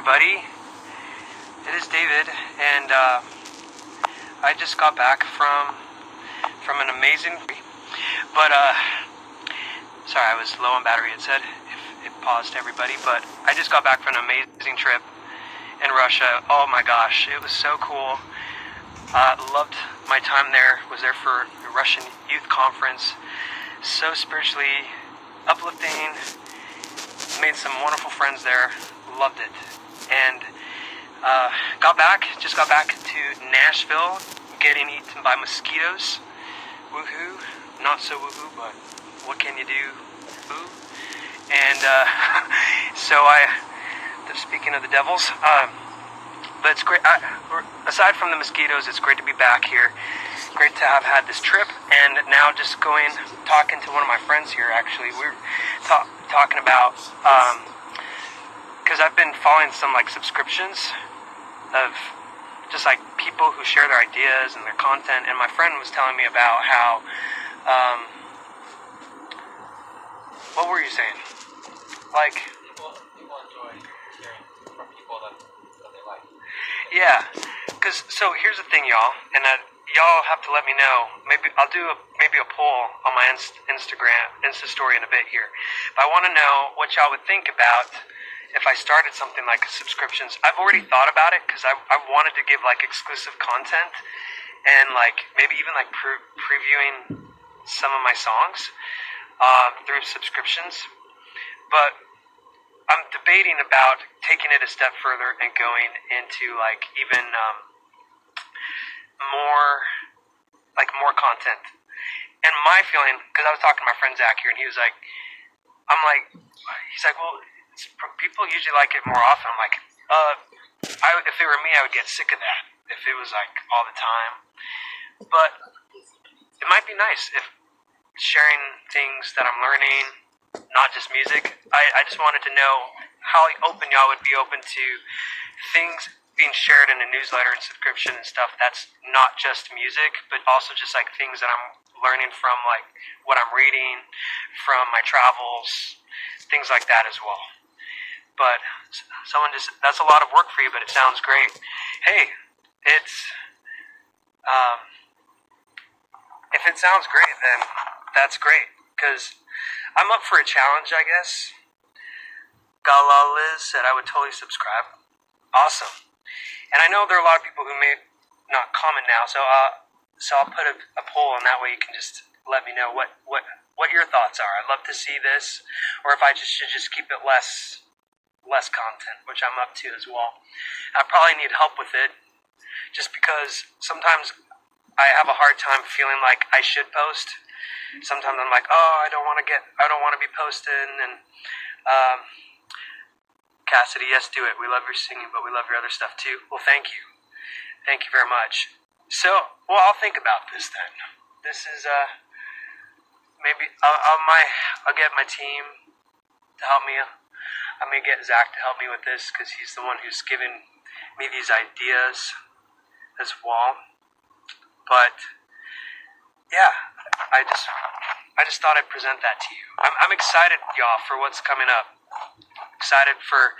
everybody. It is David, and I just got back from an amazing. But sorry, I was low on battery. It said if it paused everybody, but I just got back from an amazing trip in Russia. Oh my gosh, it was so cool. Loved my time there. Was there for the Russian Youth Conference. So spiritually uplifting. Made some wonderful friends there. Loved it. And just got back to Nashville, getting eaten by mosquitoes. Woohoo. Not so woohoo, but what can you do? Woo. And speaking of the devils, but it's great. Aside from the mosquitoes, it's great to be back here. Great to have had this trip, and now just talking to one of my friends here. Actually, we're talking about because I've been following some subscriptions of just people who share their ideas and their content, and my friend was telling me about how what were you saying? People enjoy hearing from people that they like. Yeah, so here's the thing, y'all, and that y'all have to let me know. Maybe I'll do a poll on my Insta story in a bit here. But I want to know what y'all would think about if I started something like subscriptions. I've already thought about it because I wanted to give exclusive content and maybe even previewing some of my songs through subscriptions. But I'm debating about taking it a step further and going into even more content. And my feeling, because I was talking to my friend Zach here, and he was like, well, people usually like it more often. I'm like, if it were me, I would get sick of that if it was all the time. But it might be nice if sharing things that I'm learning, not just music. I just wanted to know how open y'all would be open to things being shared in a newsletter and subscription and stuff that's not just music, but also just things that I'm learning from what I'm reading from my travels, things like that as well. But that's a lot of work for you, but it sounds great. Hey, it's if it sounds great, then that's great, because I'm up for a challenge, I guess. Gala Liz said I would totally subscribe. Awesome. And I know there are a lot of people who may not comment now, so I'll put a poll, and that way you can just let me know what your thoughts are. I'd love to see this, or if I should just keep it less content, which I'm up to as well. I probably need help with it, just because sometimes I have a hard time feeling like I should post. Sometimes I'm like, oh, I don't want to be posting, and Cassidy, yes, do it. We love your singing, but we love your other stuff too. Well, thank you. Thank you very much. So, I'll think about this then. This is, maybe, I'll get my team to help me. I'm going to get Zach to help me with this, because he's the one who's given me these ideas as well. But, yeah, I just thought I'd present that to you. I'm excited, y'all, for what's coming up. Excited for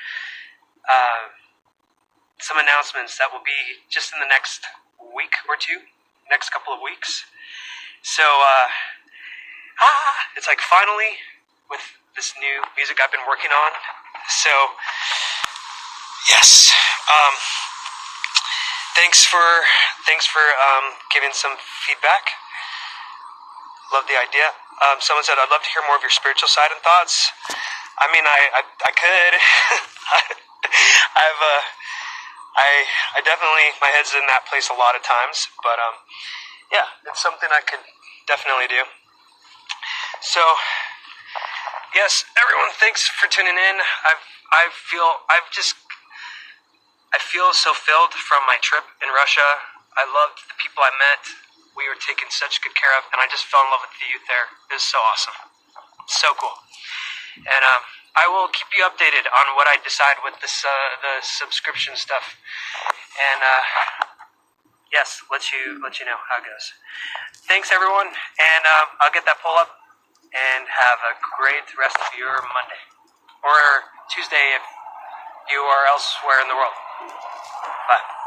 some announcements that will be just in the next week or two, next couple of weeks. So, it's finally with this new music I've been working on. So, yes. Thanks for giving some feedback. Love the idea. Someone said, I'd love to hear more of your spiritual side and thoughts. I mean, I could. I definitely, my head's in that place a lot of times, but yeah, it's something I could definitely do. So, yes, everyone, thanks for tuning in. I feel so filled from my trip in Russia. I loved the people I met. We were taken such good care of, and I just fell in love with the youth there. It was so awesome. So cool. And I will keep you updated on what I decide with this the subscription stuff. And yes, let you know how it goes. Thanks, everyone, and I'll get that poll up. And have a great rest of your Monday or Tuesday if You are elsewhere in the world. Bye.